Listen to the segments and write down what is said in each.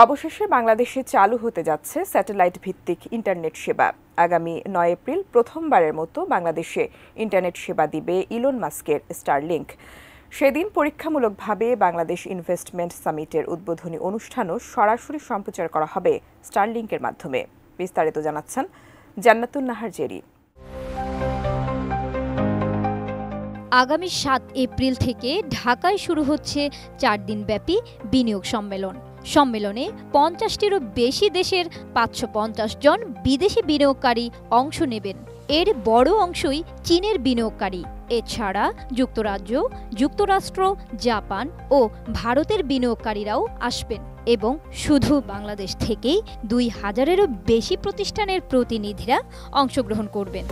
অবশেষে বাংলাদেশে চালু হতে যাচ্ছে স্যাটেলাইট ভিত্তিক ইন্টারনেট সেবা। আগামী ৯ এপ্রিল প্রথমবারের মতো বাংলাদেশে ইন্টারনেট সেবা দিবে ইলন মাস্কের স্টারলিংক। সেদিন পরীক্ষামূলকভাবে বাংলাদেশ ইনভেস্টমেন্ট সামিটের উদ্বোধনী অনুষ্ঠানও সরাসরি সম্প্রচার করা হবে স্টারলিংকের মাধ্যমে। বিস্তারিত জানাচ্ছেন জান্নাতুন নাহার জেরি। আগামী ৭ এপ্রিল থেকে ঢাকায় শুরু হচ্ছে ৪ দিনব্যাপী বিনিয়োগ সম্মেলন। সম্মেলনে ৫০টিরও বেশি দেশের ৫৫০ জন বিদেশি বিনিয়োগকারী অংশ নেবেন। এর বড় অংশই চীনের বিনিয়োগকারী। এছাড়া যুক্তরাজ্য, যুক্তরাষ্ট্র, জাপান ও ভারতের বিনিয়োগকারীরাও আসবেন এবং শুধু বাংলাদেশ থেকেই ২,০০০-এরও বেশি প্রতিষ্ঠানের প্রতিনিধিরা অংশগ্রহণ করবেন।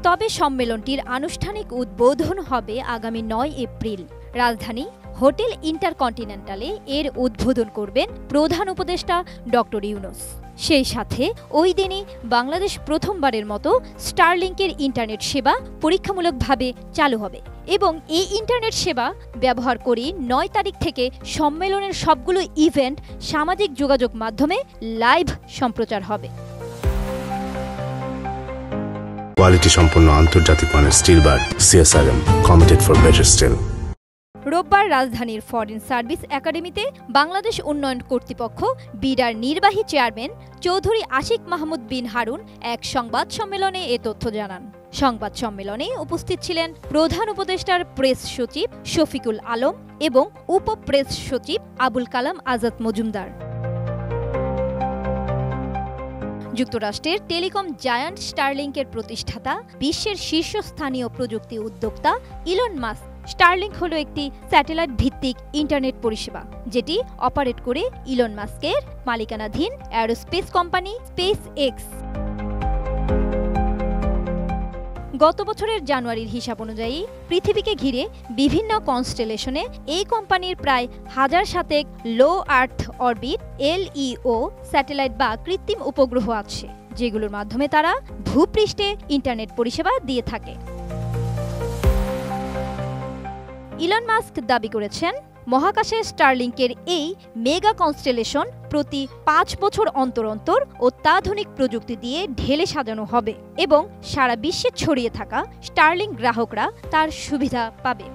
তবে সম্মেলনটির আনুষ্ঠানিক উদ্বোধন হবে আগামী ৯ এপ্রিল। রাজধানী হোটেল ইন্টারকন্টিনেন্টালে এর উদ্বোধন করবেন প্রধান উপদেষ্টা ডক্টর ইউনূস। সেই সাথে ওই দিনই বাংলাদেশ প্রথমবারের মতো স্টারলিংকের ইন্টারনেট সেবা পরীক্ষামূলকভাবে চালু হবে এবং এই ইন্টারনেট সেবা ব্যবহার করে ৯ তারিখ থেকে সম্মেলনের সবগুলো ইভেন্ট সামাজিক যোগাযোগ মাধ্যমে লাইভ সম্প্রচার হবে। কোয়ালিটি সম্পন্ন আন্তর্জাতিক মানের still bar CSRM committed for better still. রোববার রাজধানীর ফরেন সার্ভিস একাডেমিতে বাংলাদেশ উন্নয়ন কর্তৃপক্ষ বিডার নির্বাহী চেয়ারম্যান চৌধুরী আশিক মাহমুদ বিন হারুন এক সংবাদ সম্মেলনে এ তথ্য জানান। সংবাদ সম্মেলনে উপস্থিত ছিলেন প্রধান উপদেষ্টার প্রেস সচিব শফিকুল আলম এবং উপ প্রেস সচিব আবুল কালাম আজাদ মজুমদার। যুক্তরাষ্ট্রের টেলিকম জায়ান্ট স্টারলিংকের প্রতিষ্ঠাতা, বিশ্বের শীর্ষস্থানীয় প্রযুক্তি উদ্যোক্তা ইলন মাস্ক স্টারলিংক হলো একটি স্যাটেলাইট ভিত্তিক ইন্টারনেট পরিষেবা যেটি অপারেট করে ইলন মাস্কের মালিকানাধীন অ্যারোস্পেস কোম্পানি স্পেস এক্স। গত বছরের জানুয়ারির হিসাব অনুযায়ী পৃথিবীকে ঘিরে বিভিন্ন কনস্টেলেশনে এই কোম্পানির প্রায় ১,০০০ লো আর্থ অরবিট LEO স্যাটেলাইট বা কৃত্রিম উপগ্রহ আছে, যেগুলোর মাধ্যমে তারা ভূপৃষ্ঠে ইন্টারনেট পরিষেবা দিয়ে থাকে। ইলন মাস্ক দাবি করেছেন, মহাকাশে স্টারলিংকের এই মেগা কনস্টেলেশন প্রতি ৫ বছর অন্তর অন্তর অত্যাধুনিক প্রযুক্তি দিয়ে ঢেলে সাজানো হবে এবং সারা বিশ্বে ছড়িয়ে থাকা স্টারলিংক গ্রাহকরা তার সুবিধা পাবে।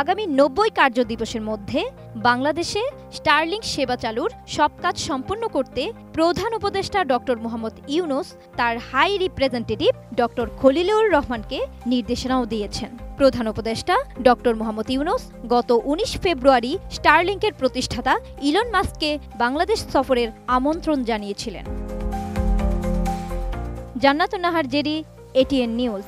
আগামী ৯০ কার্যদিবসের মধ্যে বাংলাদেশে স্টারলিংক সেবা চালুর সব কাজ সম্পন্ন করতে প্রধান উপদেষ্টা ডক্টর মোহাম্মদ ইউনূস তার হাই রিপ্রেজেন্টেটিভ ডক্টর খলিলুর রহমানকে নির্দেশনাও দিয়েছেন। প্রধান উপদেষ্টা ডক্টর মোহাম্মদ ইউনূস গত ১৯ ফেব্রুয়ারি স্টারলিংকের প্রতিষ্ঠাতা ইলন মাস্ককে বাংলাদেশ সফরের আমন্ত্রণ জানিয়েছিলেন। জান্নাতুন নাহার জেরি, ATN নিউজ।